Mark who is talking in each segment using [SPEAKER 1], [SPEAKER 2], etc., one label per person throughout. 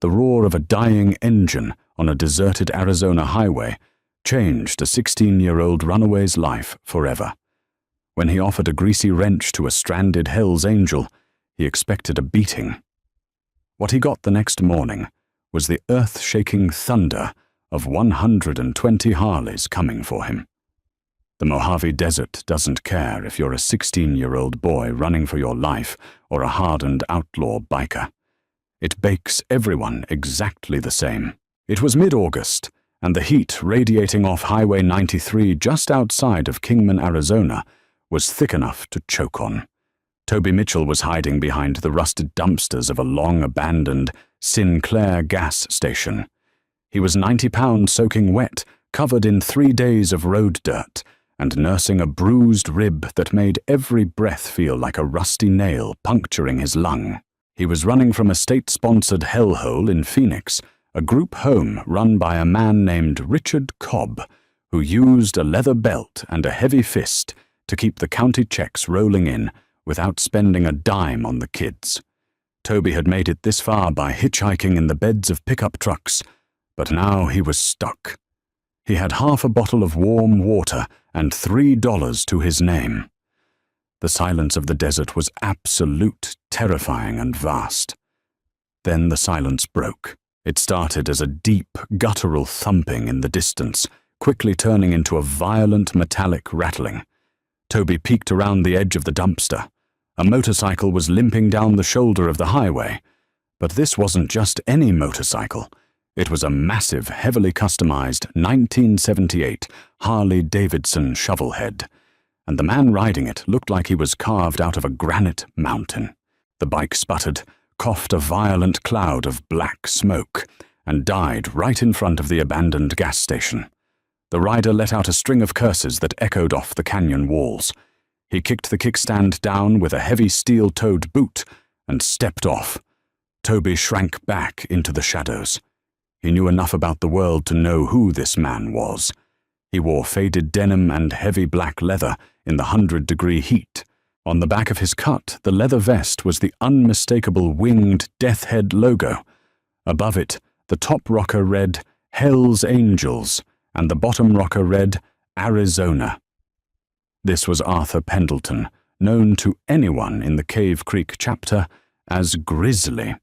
[SPEAKER 1] The roar of a dying engine on a deserted Arizona highway changed a 16-year-old runaway's life forever. When he offered a greasy wrench to a stranded Hell's Angel, he expected a beating. What he got the next morning was the earth-shaking thunder of 120 Harleys coming for him. The Mojave Desert doesn't care if you're a 16-year-old boy running for your life or a hardened outlaw biker. It bakes everyone exactly the same. It was mid-August, and the heat radiating off Highway 93 just outside of Kingman, Arizona, was thick enough to choke on. Toby Mitchell was hiding behind the rusted dumpsters of a long-abandoned Sinclair gas station. He was 90 pounds soaking wet, covered in 3 days of road dirt, and nursing a bruised rib that made every breath feel like a rusty nail puncturing his lung. He was running from a state-sponsored hellhole in Phoenix, a group home run by a man named Richard Cobb, who used a leather belt and a heavy fist to keep the county checks rolling in without spending a dime on the kids. Toby had made it this far by hitchhiking in the beds of pickup trucks, but now he was stuck. He had half a bottle of warm water and $3 to his name. The silence of the desert was absolute, terrifying, and vast. Then the silence broke. It started as a deep, guttural thumping in the distance, quickly turning into a violent metallic rattling. Toby peeked around the edge of the dumpster. A motorcycle was limping down the shoulder of the highway. But this wasn't just any motorcycle. It was a massive, heavily customized 1978 Harley-Davidson shovelhead, and the man riding it looked like he was carved out of a granite mountain. The bike sputtered, coughed a violent cloud of black smoke, and died right in front of the abandoned gas station. The rider let out a string of curses that echoed off the canyon walls. He kicked the kickstand down with a heavy steel-toed boot and stepped off. Toby shrank back into the shadows. He knew enough about the world to know who this man was. He wore faded denim and heavy black leather in the 100-degree heat. On the back of his cut, the leather vest was the unmistakable winged death head logo. Above it, the top rocker read Hell's Angels, and the bottom rocker read Arizona. This was Arthur Pendleton, known to anyone in the Cave Creek chapter as Grizzly.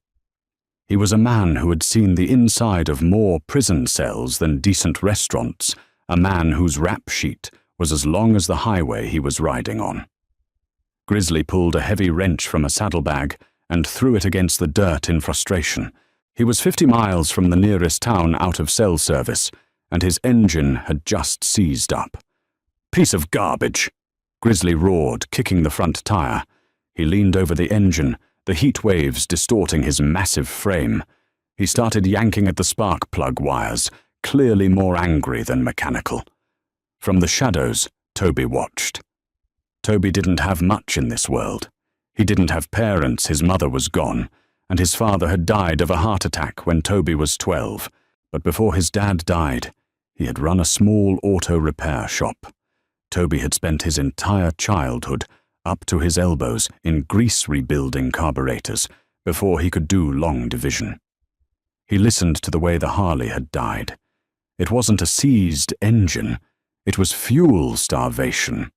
[SPEAKER 1] He was a man who had seen the inside of more prison cells than decent restaurants, a man whose rap sheet was as long as the highway he was riding on. Grizzly pulled a heavy wrench from a saddlebag and threw it against the dirt in frustration. He was 50 miles from the nearest town out of cell service, and his engine had just seized up. "Piece of garbage!" Grizzly roared, kicking the front tire. He leaned over the engine, the heat waves distorting his massive frame. He started yanking at the spark plug wires, clearly more angry than mechanical. From the shadows, Toby watched. Toby didn't have much in this world. He didn't have parents, his mother was gone, and his father had died of a heart attack when Toby was 12. But before his dad died, he had run a small auto repair shop. Toby had spent his entire childhood up to his elbows in grease-rebuilding carburetors before he could do long division. He listened to the way the Harley had died. It wasn't a seized engine. It was fuel starvation.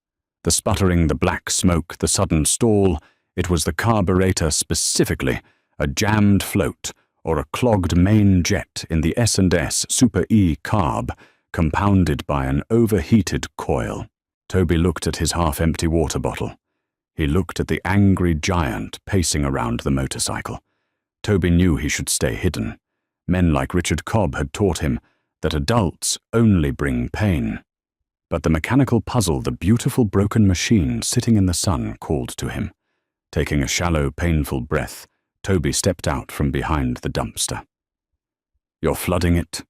[SPEAKER 1] The sputtering, the black smoke, the sudden stall, it was the carburetor specifically, a jammed float, or a clogged main jet in the S&S Super E carb, compounded by an overheated coil. Toby looked at his half-empty water bottle. He looked at the angry giant pacing around the motorcycle. Toby knew he should stay hidden. Men like Richard Cobb had taught him that adults only bring pain. But the mechanical puzzle, the beautiful broken machine sitting in the sun, called to him. Taking a shallow, painful breath, Toby stepped out from behind the dumpster. "You're flooding it?"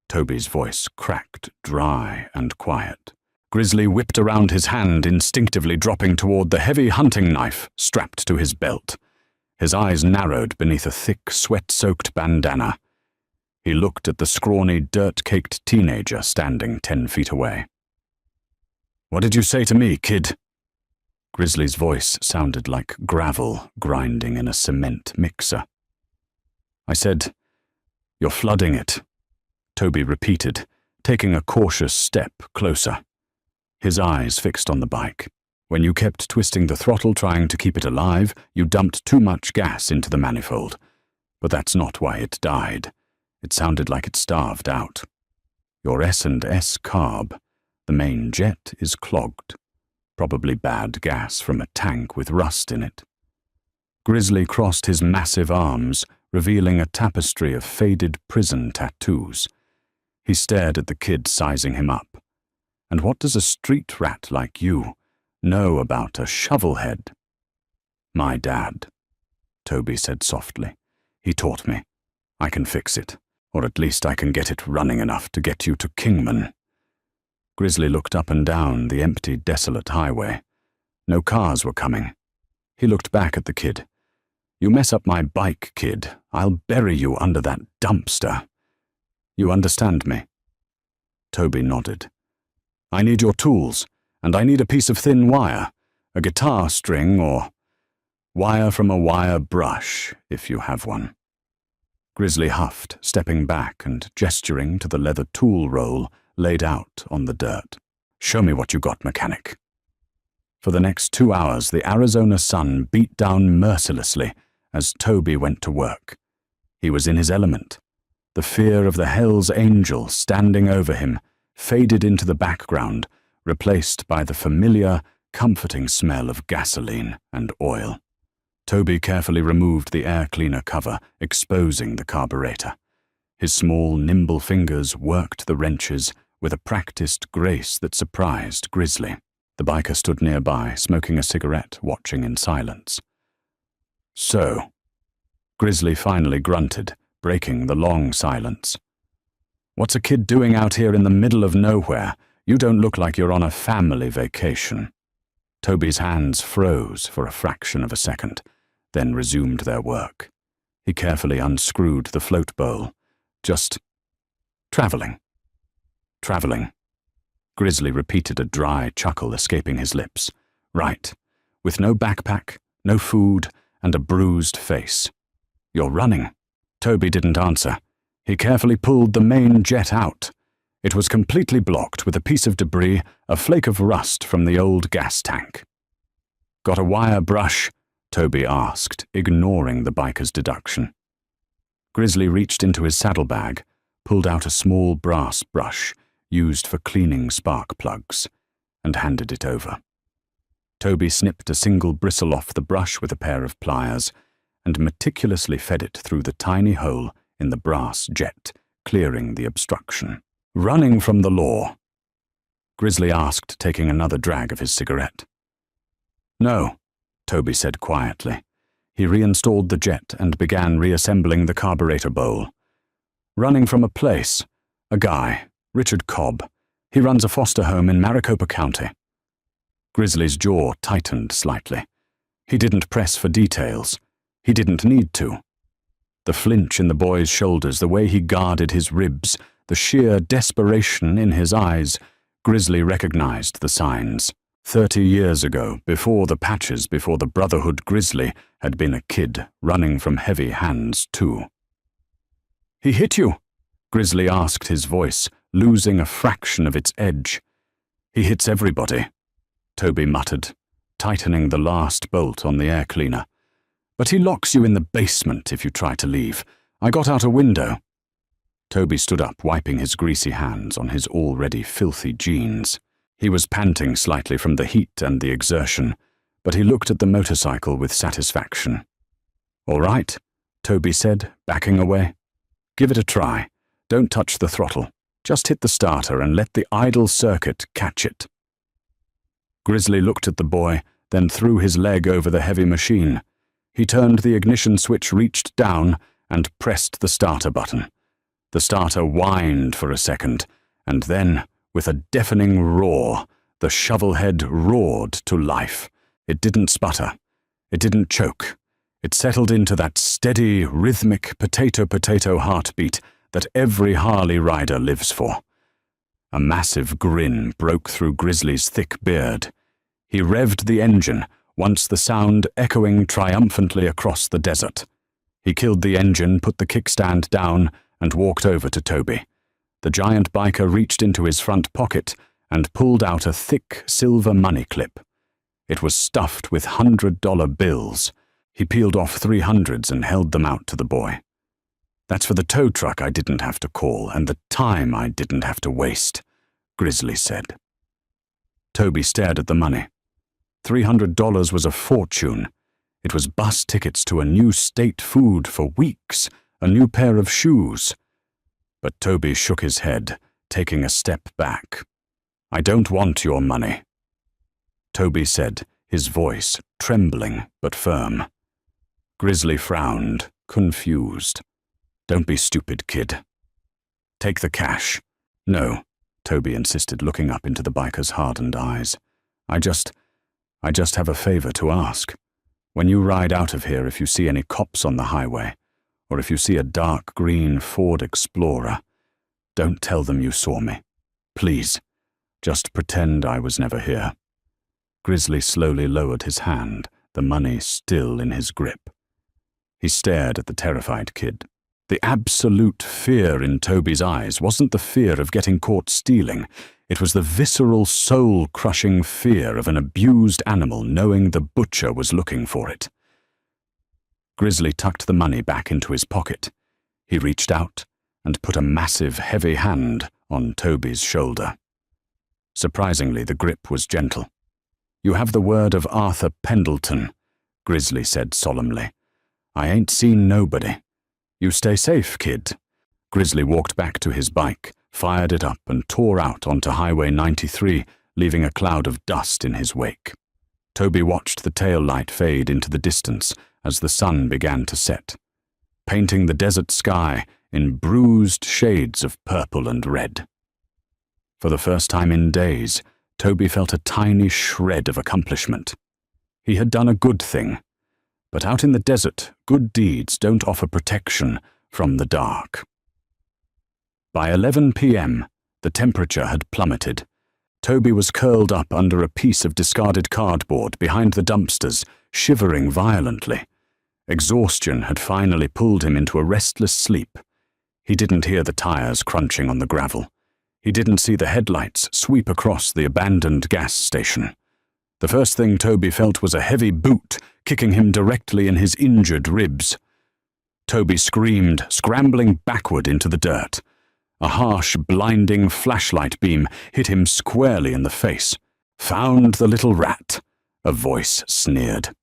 [SPEAKER 1] Toby's voice cracked, dry and quiet. Grizzly whipped around his hand, instinctively dropping toward the heavy hunting knife strapped to his belt. His eyes narrowed beneath a thick, sweat-soaked bandana. He looked at the scrawny, dirt-caked teenager standing 10 feet away. "What did you say to me, kid?" Grizzly's voice sounded like gravel grinding in a cement mixer. "I said, "You're flooding it," Toby repeated, taking a cautious step closer. His eyes fixed on the bike. "When you kept twisting the throttle trying to keep it alive, you dumped too much gas into the manifold. But that's not why it died. It sounded like it starved out. Your S&S carb, the main jet, is clogged. Probably bad gas from a tank with rust in it." Grizzly crossed his massive arms, revealing a tapestry of faded prison tattoos. He stared at the kid sizing him up. "And what does a street rat like you know about a shovelhead?" "My dad," Toby said softly. "He taught me. I can fix it, or at least I can get it running enough to get you to Kingman." Grizzly looked up and down the empty, desolate highway. No cars were coming. He looked back at the kid. "You mess up my bike, kid, I'll bury you under that dumpster. You understand me?" Toby nodded. "I need your tools, and I need a piece of thin wire, a guitar string or wire from a wire brush, if you have one." Grizzly huffed, stepping back and gesturing to the leather tool roll laid out on the dirt. "Show me what you got, mechanic." For the next 2 hours, the Arizona sun beat down mercilessly as Toby went to work. He was in his element. The fear of the Hell's Angel standing over him faded into the background, replaced by the familiar, comforting smell of gasoline and oil. Toby carefully removed the air cleaner cover, exposing the carburetor. His small, nimble fingers worked the wrenches with a practiced grace that surprised Grizzly. The biker stood nearby, smoking a cigarette, watching in silence. "So," Grizzly finally grunted, breaking the long silence. "What's a kid doing out here in the middle of nowhere? You don't look like you're on a family vacation." Toby's hands froze for a fraction of a second, then resumed their work. He carefully unscrewed the float bowl. "Just traveling." "Traveling." Grizzly repeated, a dry chuckle escaping his lips. "Right. With no backpack, no food, and a bruised face. You're running." Toby didn't answer. He carefully pulled the main jet out. It was completely blocked with a piece of debris, a flake of rust from the old gas tank. "Got a wire brush?" Toby asked, ignoring the biker's deduction. Grizzly reached into his saddlebag, pulled out a small brass brush used for cleaning spark plugs, and handed it over. Toby snipped a single bristle off the brush with a pair of pliers and meticulously fed it through the tiny hole in the brass jet, clearing the obstruction. "Running from the law?" Grizzly asked, taking another drag of his cigarette. "No," Toby said quietly. He reinstalled the jet and began reassembling the carburetor bowl. "Running from a place. A guy, Richard Cobb. He runs a foster home in Maricopa County." Grizzly's jaw tightened slightly. He didn't press for details. He didn't need to. The flinch in the boy's shoulders, the way he guarded his ribs, the sheer desperation in his eyes, Grizzly recognized the signs. 30 years ago, before the patches, before the Brotherhood, Grizzly had been a kid running from heavy hands too. "He hit you?" Grizzly asked, his voice losing a fraction of its edge. "He hits everybody," Toby muttered, tightening the last bolt on the air cleaner. "But he locks you in the basement if you try to leave. I got out a window." Toby stood up, wiping his greasy hands on his already filthy jeans. He was panting slightly from the heat and the exertion, but he looked at the motorcycle with satisfaction. "All right," Toby said, backing away. "Give it a try. Don't touch the throttle. Just hit the starter and let the idle circuit catch it." Grizzly looked at the boy, then threw his leg over the heavy machine. He turned the ignition switch, reached down, and pressed the starter button. The starter whined for a second, and then, with a deafening roar, the shovelhead roared to life. It didn't sputter. It didn't choke. It settled into that steady, rhythmic potato-potato heartbeat that every Harley rider lives for. A massive grin broke through Grizzly's thick beard. He revved the engine, once the sound echoing triumphantly across the desert. He killed the engine, put the kickstand down, and walked over to Toby. The giant biker reached into his front pocket and pulled out a thick silver money clip. It was stuffed with $100 bills. He peeled off 300s and held them out to the boy. "That's for the tow truck I didn't have to call and the time I didn't have to waste," Grizzly said. Toby stared at the money. $300 was a fortune. It was bus tickets to a new state food for weeks, a new pair of shoes. But Toby shook his head, taking a step back. "I don't want your money," Toby said, his voice trembling but firm. Grizzly frowned, confused. "Don't be stupid, kid. Take the cash." "No," Toby insisted, looking up into the biker's hardened eyes. I just have a favor to ask. When you ride out of here, if you see any cops on the highway, or if you see a dark green Ford Explorer, don't tell them you saw me. Please, just pretend I was never here." Grizzly slowly lowered his hand, the money still in his grip. He stared at the terrified kid. The absolute fear in Toby's eyes wasn't the fear of getting caught stealing. It was the visceral, soul-crushing fear of an abused animal knowing the butcher was looking for it. Grizzly tucked the money back into his pocket. He reached out and put a massive, heavy hand on Toby's shoulder. Surprisingly, the grip was gentle. "You have the word of Arthur Pendleton," Grizzly said solemnly. "I ain't seen nobody. You stay safe, kid." Grizzly walked back to his bike, fired it up, and tore out onto Highway 93, leaving a cloud of dust in his wake. Toby watched the tail light fade into the distance as the sun began to set, painting the desert sky in bruised shades of purple and red. For the first time in days, Toby felt a tiny shred of accomplishment. He had done a good thing, but out in the desert, good deeds don't offer protection from the dark. By 11 p.m., the temperature had plummeted. Toby was curled up under a piece of discarded cardboard behind the dumpsters, shivering violently. Exhaustion had finally pulled him into a restless sleep. He didn't hear the tires crunching on the gravel. He didn't see the headlights sweep across the abandoned gas station. The first thing Toby felt was a heavy boot kicking him directly in his injured ribs. Toby screamed, scrambling backward into the dirt. A harsh, blinding flashlight beam hit him squarely in the face. "Found the little rat," a voice sneered.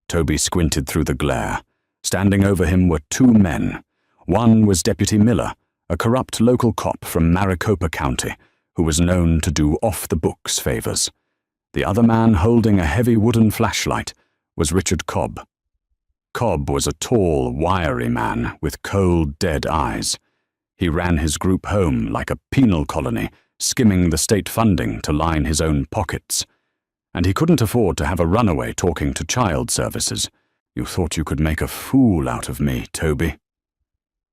[SPEAKER 1] Toby squinted through the glare. Standing over him were two men. One was Deputy Miller, a corrupt local cop from Maricopa County, who was known to do off-the-books favors. The other man, holding a heavy wooden flashlight, was Richard Cobb. Cobb was a tall, wiry man with cold, dead eyes. He ran his group home like a penal colony, skimming the state funding to line his own pockets. And he couldn't afford to have a runaway talking to child services. "You thought you could make a fool out of me, Toby."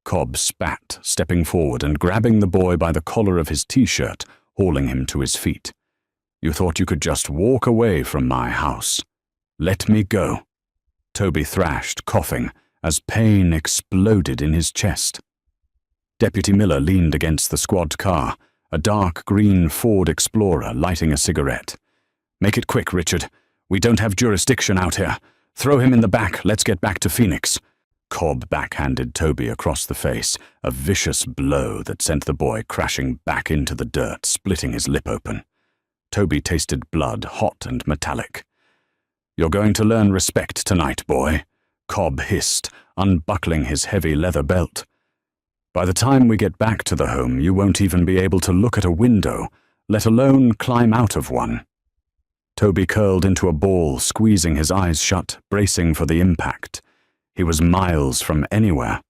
[SPEAKER 1] Cobb spat, stepping forward and grabbing the boy by the collar of his t-shirt, hauling him to his feet. "You thought you could just walk away from my house. Let me go." Toby thrashed, coughing, as pain exploded in his chest. Deputy Miller leaned against the squad car, a dark green Ford Explorer, lighting a cigarette. "Make it quick, Richard. We don't have jurisdiction out here. Throw him in the back. Let's get back to Phoenix." Cobb backhanded Toby across the face, a vicious blow that sent the boy crashing back into the dirt, splitting his lip open. Toby tasted blood, hot and metallic. "You're going to learn respect tonight, boy," Cobb hissed, unbuckling his heavy leather belt. "By the time we get back to the home, you won't even be able to look at a window, let alone climb out of one." Toby curled into a ball, squeezing his eyes shut, bracing for the impact. He was miles from anywhere.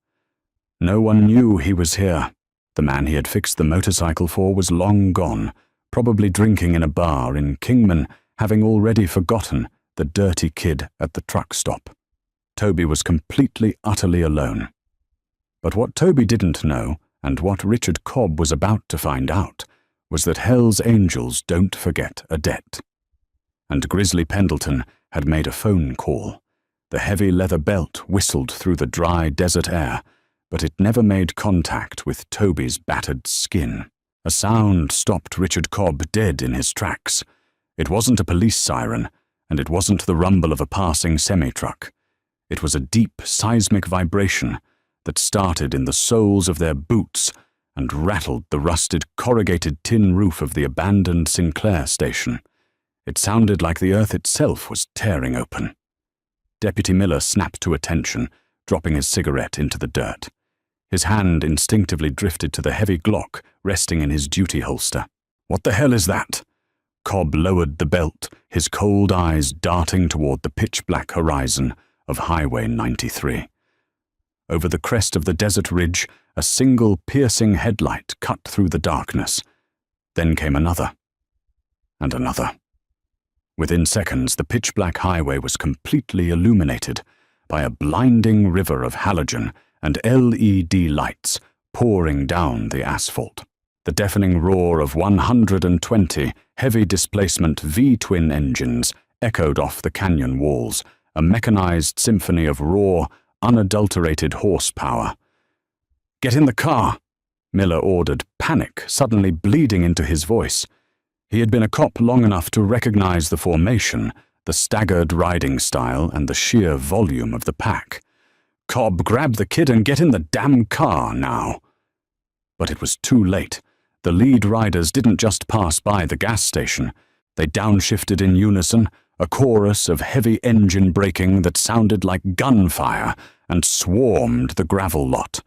[SPEAKER 1] No one knew he was here. The man he had fixed the motorcycle for was long gone, probably drinking in a bar in Kingman, having already forgotten the dirty kid at the truck stop. Toby was completely, utterly alone. But what Toby didn't know, and what Richard Cobb was about to find out, was that Hell's Angels don't forget a debt. And Grizzly Pendleton had made a phone call. The heavy leather belt whistled through the dry desert air, but it never made contact with Toby's battered skin. A sound stopped Richard Cobb dead in his tracks. It wasn't a police siren, and it wasn't the rumble of a passing semi-truck. It was a deep, seismic vibration that started in the soles of their boots and rattled the rusted, corrugated tin roof of the abandoned Sinclair station. It sounded like the earth itself was tearing open. Deputy Miller snapped to attention, dropping his cigarette into the dirt. His hand instinctively drifted to the heavy Glock resting in his duty holster. "What the hell is that?" Cobb lowered the belt, his cold eyes darting toward the pitch-black horizon of Highway 93. Over the crest of the desert ridge, a single piercing headlight cut through the darkness. Then came another, and another. Within seconds, the pitch-black highway was completely illuminated by a blinding river of halogen and LED lights pouring down the asphalt. The deafening roar of 120 heavy-displacement V-twin engines echoed off the canyon walls, a mechanized symphony of raw, unadulterated horsepower. "Get in the car," Miller ordered, panic suddenly bleeding into his voice. He had been a cop long enough to recognize the formation, the staggered riding style, and the sheer volume of the pack. "Cobb, grab the kid and get in the damn car now." But it was too late. The lead riders didn't just pass by the gas station. They downshifted in unison, a chorus of heavy engine braking that sounded like gunfire, and swarmed the gravel lot.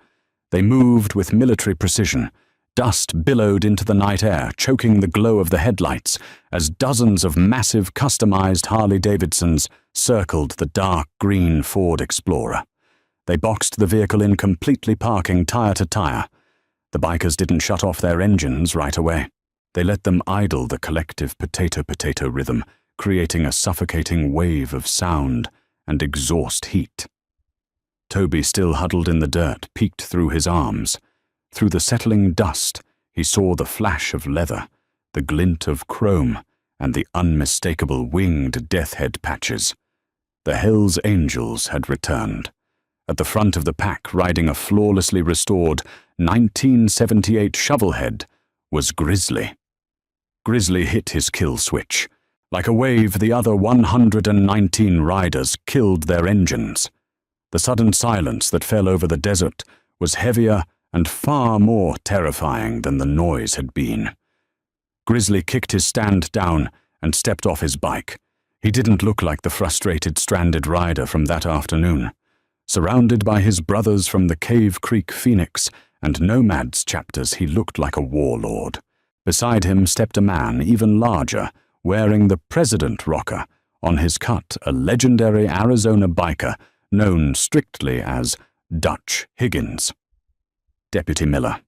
[SPEAKER 1] They moved with military precision. Dust billowed into the night air, choking the glow of the headlights, as dozens of massive customized Harley-Davidsons circled the dark green Ford Explorer. They boxed the vehicle in completely, parking tire to tire. The bikers didn't shut off their engines right away. They let them idle the collective potato-potato rhythm, creating a suffocating wave of sound and exhaust heat. Toby, still huddled in the dirt, peeked through his arms. Through the settling dust, he saw the flash of leather, the glint of chrome, and the unmistakable winged death head patches. The Hells Angels had returned. At the front of the pack, riding a flawlessly restored 1978 Shovelhead, was Grizzly. Grizzly hit his kill switch. Like a wave, the other 119 riders killed their engines. The sudden silence that fell over the desert was heavier and far more terrifying than the noise had been. Grizzly kicked his stand down and stepped off his bike. He didn't look like the frustrated, stranded rider from that afternoon. Surrounded by his brothers from the Cave Creek Phoenix and Nomads chapters, he looked like a warlord. Beside him stepped a man even larger, wearing the President rocker, on his cut a legendary Arizona biker known strictly as Dutch Higgins. Deputy Miller.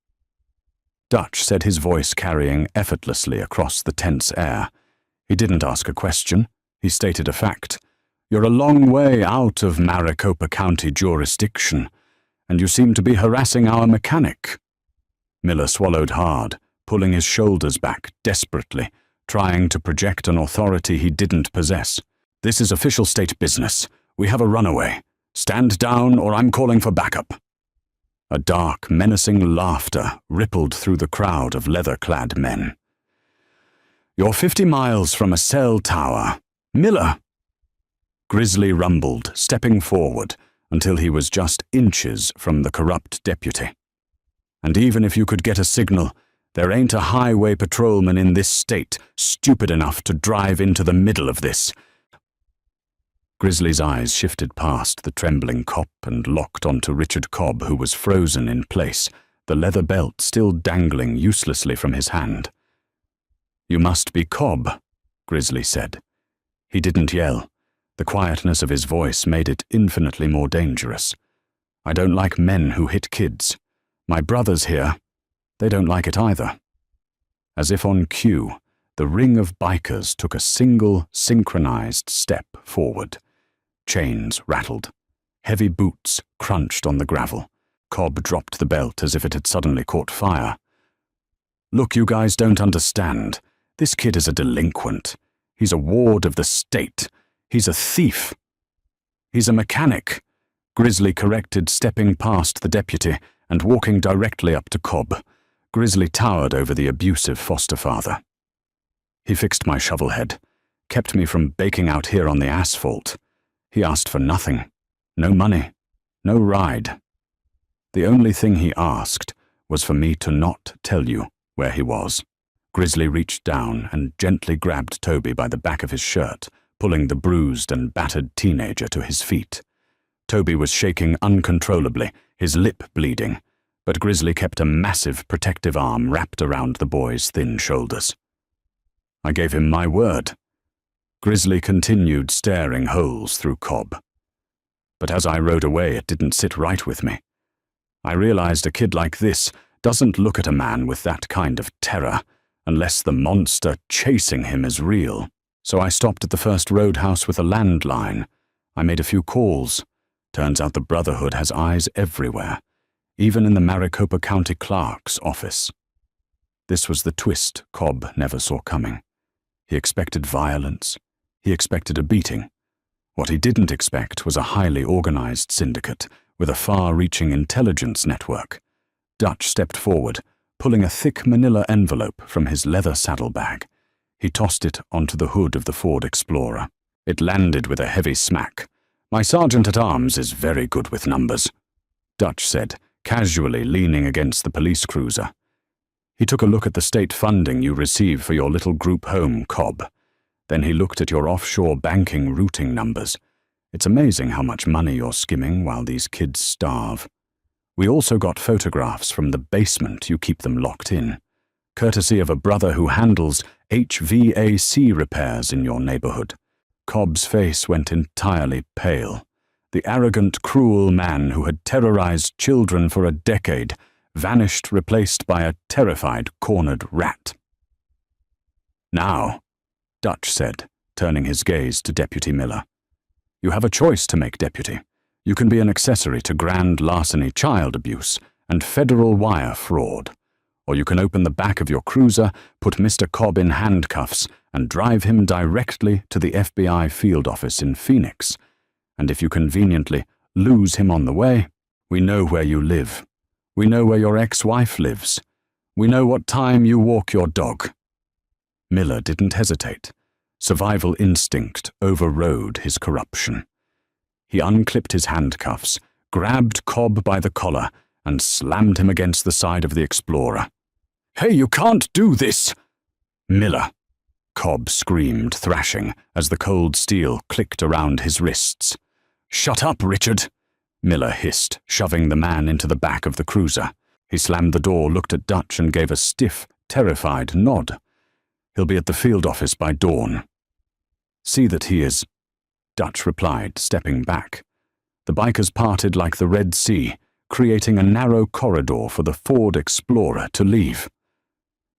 [SPEAKER 1] Dutch said, his voice carrying effortlessly across the tense air. He didn't ask a question. He stated a fact. "You're a long way out of Maricopa County jurisdiction, and you seem to be harassing our mechanic." Miller swallowed hard, pulling his shoulders back desperately, trying to project an authority he didn't possess. "This is official state business. We have a runaway. Stand down or I'm calling for backup." A dark, menacing laughter rippled through the crowd of leather-clad men. "You're 50 miles from a cell tower. Miller!" Grizzly rumbled, stepping forward until he was just inches from the corrupt deputy. "And even if you could get a signal, there ain't a highway patrolman in this state stupid enough to drive into the middle of this." Grizzly's eyes shifted past the trembling cop and locked onto Richard Cobb, who was frozen in place, the leather belt still dangling uselessly from his hand. "You must be Cobb," Grizzly said. He didn't yell. The quietness of his voice made it infinitely more dangerous. "I don't like men who hit kids. My brothers here, they don't like it either." As if on cue, the ring of bikers took a single, synchronized step forward. Chains rattled. Heavy boots crunched on the gravel. Cobb dropped the belt as if it had suddenly caught fire. "Look, you guys don't understand. This kid is a delinquent. He's a ward of the state. He's a thief. He's a mechanic." Grizzly corrected, stepping past the deputy and walking directly up to Cobb. Grizzly towered over the abusive foster father. He fixed my shovel head, kept me from baking out here on the asphalt. He asked for nothing. No money. No ride. The only thing he asked was for me to not tell you where he was. Grizzly reached down and gently grabbed Toby by the back of his shirt, pulling the bruised and battered teenager to his feet. Toby was shaking uncontrollably, his lip bleeding, but Grizzly kept a massive protective arm wrapped around the boy's thin shoulders. I gave him my word. Grizzly continued staring holes through Cobb. But as I rode away, it didn't sit right with me. I realized a kid like this doesn't look at a man with that kind of terror unless the monster chasing him is real. So I stopped at the first roadhouse with a landline. I made a few calls. Turns out the Brotherhood has eyes everywhere, even in the Maricopa County Clerk's office. This was the twist Cobb never saw coming. He expected violence. He expected a beating. What he didn't expect was a highly organized syndicate with a far-reaching intelligence network. Dutch stepped forward, pulling a thick manila envelope from his leather saddlebag. He tossed it onto the hood of the Ford Explorer. It landed with a heavy smack. "My sergeant-at-arms is very good with numbers," Dutch said, casually leaning against the police cruiser. He took a look at the state funding you receive for your little group home, Cobb. Then he looked at your offshore banking routing numbers. It's amazing how much money you're skimming while these kids starve. We also got photographs from the basement you keep them locked in, courtesy of a brother who handles HVAC repairs in your neighborhood. Cobb's face went entirely pale. The arrogant, cruel man who had terrorized children for a decade vanished, replaced by a terrified, cornered rat. "Now," Dutch said, turning his gaze to Deputy Miller. "You have a choice to make, Deputy. You can be an accessory to grand larceny, child abuse, and federal wire fraud. Or you can open the back of your cruiser, put Mr. Cobb in handcuffs, and drive him directly to the FBI field office in Phoenix. And if you conveniently lose him on the way, we know where you live. We know where your ex-wife lives. We know what time you walk your dog." Miller didn't hesitate. Survival instinct overrode his corruption. He unclipped his handcuffs, grabbed Cobb by the collar, and slammed him against the side of the Explorer. "Hey, you can't do this!" "Miller!" Cobb screamed, thrashing, as the cold steel clicked around his wrists. "Shut up, Richard!" Miller hissed, shoving the man into the back of the cruiser. He slammed the door, looked at Dutch, and gave a stiff, terrified nod. "He'll be at the field office by dawn." "See that he is," Dutch replied, stepping back. The bikers parted like the Red Sea, creating a narrow corridor for the Ford Explorer to leave.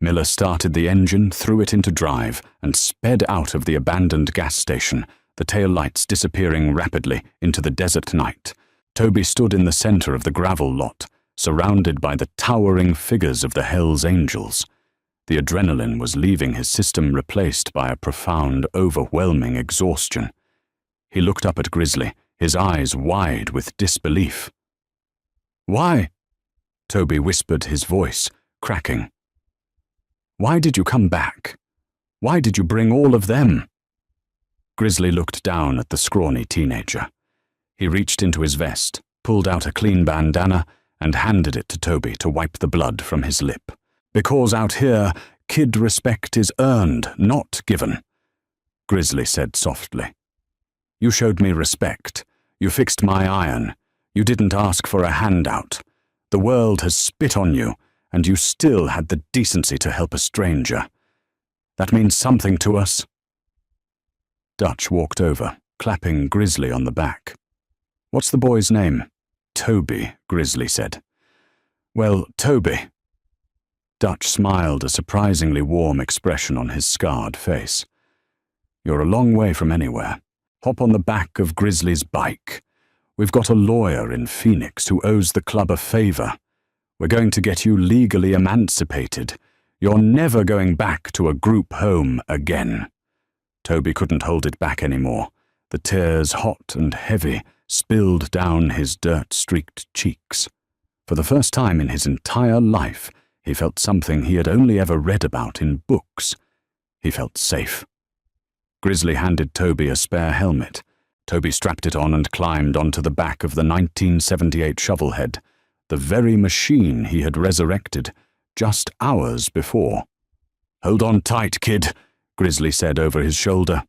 [SPEAKER 1] Miller started the engine, threw it into drive, and sped out of the abandoned gas station, the taillights disappearing rapidly into the desert night. Toby stood in the center of the gravel lot, surrounded by the towering figures of the Hells Angels. The adrenaline was leaving his system, replaced by a profound, overwhelming exhaustion. He looked up at Grizzly, his eyes wide with disbelief. "Why?" Toby whispered, his voice cracking. "Why did you come back? Why did you bring all of them?" Grizzly looked down at the scrawny teenager. He reached into his vest, pulled out a clean bandana, and handed it to Toby to wipe the blood from his lip. "Because out here, kid respect is earned, not given," Grizzly said softly. "You showed me respect. You fixed my iron. You didn't ask for a handout. The world has spit on you, and you still had the decency to help a stranger. That means something to us." Dutch walked over, clapping Grizzly on the back. "What's the boy's name?" "Toby," Grizzly said. "Well, Toby." Dutch smiled, a surprisingly warm expression on his scarred face. "You're a long way from anywhere. Hop on the back of Grizzly's bike. We've got a lawyer in Phoenix who owes the club a favor. We're going to get you legally emancipated. You're never going back to a group home again." Toby couldn't hold it back anymore, the tears hot and heavy, spilled down his dirt-streaked cheeks. For the first time in his entire life, he felt something he had only ever read about in books. He felt safe. Grizzly handed Toby a spare helmet. Toby strapped it on and climbed onto the back of the 1978 Shovelhead, the very machine he had resurrected just hours before. "Hold on tight, kid," Grizzly said over his shoulder.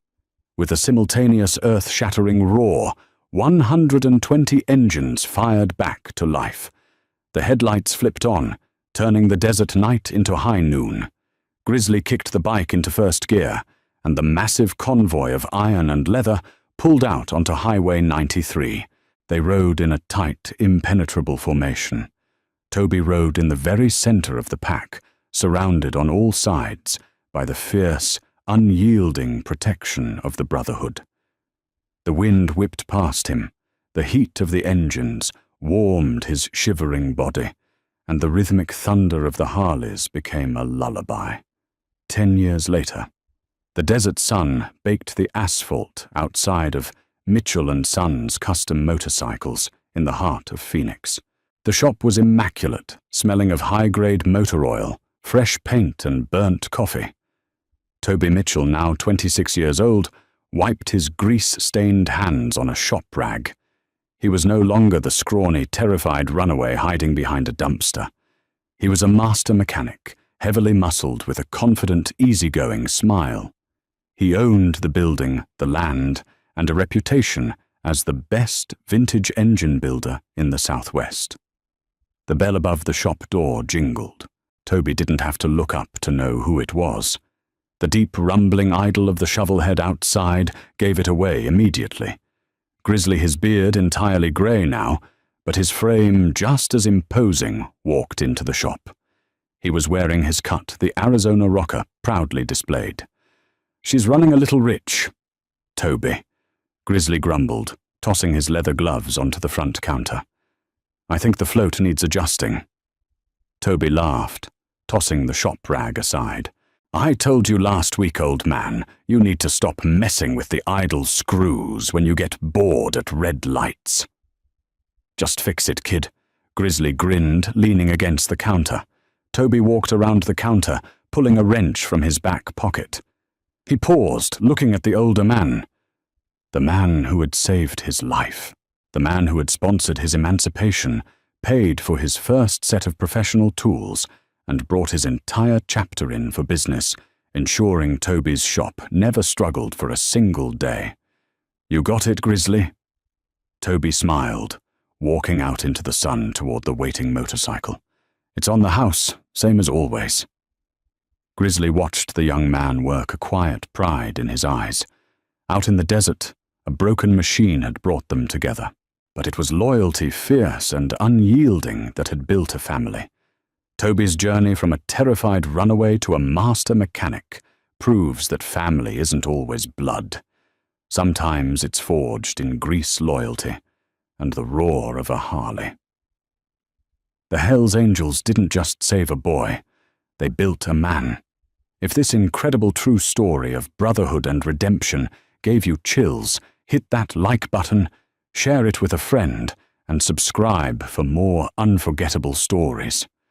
[SPEAKER 1] With a simultaneous earth-shattering roar, 120 engines fired back to life. The headlights flipped on, turning the desert night into high noon. Grizzly kicked the bike into first gear, and the massive convoy of iron and leather pulled out onto Highway 93. They rode in a tight, impenetrable formation. Toby rode in the very center of the pack, surrounded on all sides by the fierce, unyielding protection of the Brotherhood. The wind whipped past him. The heat of the engines warmed his shivering body, and the rhythmic thunder of the Harleys became a lullaby. 10 years later, the desert sun baked the asphalt outside of Mitchell & Sons custom motorcycles in the heart of Phoenix. The shop was immaculate, smelling of high-grade motor oil, fresh paint and burnt coffee. Toby Mitchell, now 26 years old, wiped his grease-stained hands on a shop rag. He was no longer the scrawny, terrified runaway hiding behind a dumpster. He was a master mechanic, heavily muscled with a confident, easygoing smile. He owned the building, the land, and a reputation as the best vintage engine builder in the Southwest. The bell above the shop door jingled. Toby didn't have to look up to know who it was. The deep rumbling idle of the shovelhead outside gave it away immediately. Grizzly, his beard entirely grey now, but his frame just as imposing, walked into the shop. He was wearing his cut, the Arizona rocker, proudly displayed. "She's running a little rich." "Toby," Grizzly grumbled, tossing his leather gloves onto the front counter. "I think the float needs adjusting." Toby laughed, tossing the shop rag aside. "I told you last week, old man, you need to stop messing with the idle screws when you get bored at red lights." "Just fix it, kid." Grizzly grinned, leaning against the counter. Toby walked around the counter, pulling a wrench from his back pocket. He paused, looking at the older man. The man who had saved his life. The man who had sponsored his emancipation, paid for his first set of professional tools, and brought his entire chapter in for business, ensuring Toby's shop never struggled for a single day. "You got it, Grizzly?" Toby smiled, walking out into the sun toward the waiting motorcycle. "It's on the house, same as always." Grizzly watched the young man work, a quiet pride in his eyes. Out in the desert, a broken machine had brought them together, but it was loyalty, fierce and unyielding, that had built a family. Toby's journey from a terrified runaway to a master mechanic proves that family isn't always blood. Sometimes it's forged in grease loyalty and the roar of a Harley. The Hells Angels didn't just save a boy, they built a man. If this incredible true story of brotherhood and redemption gave you chills, hit that like button, share it with a friend, and subscribe for more unforgettable stories.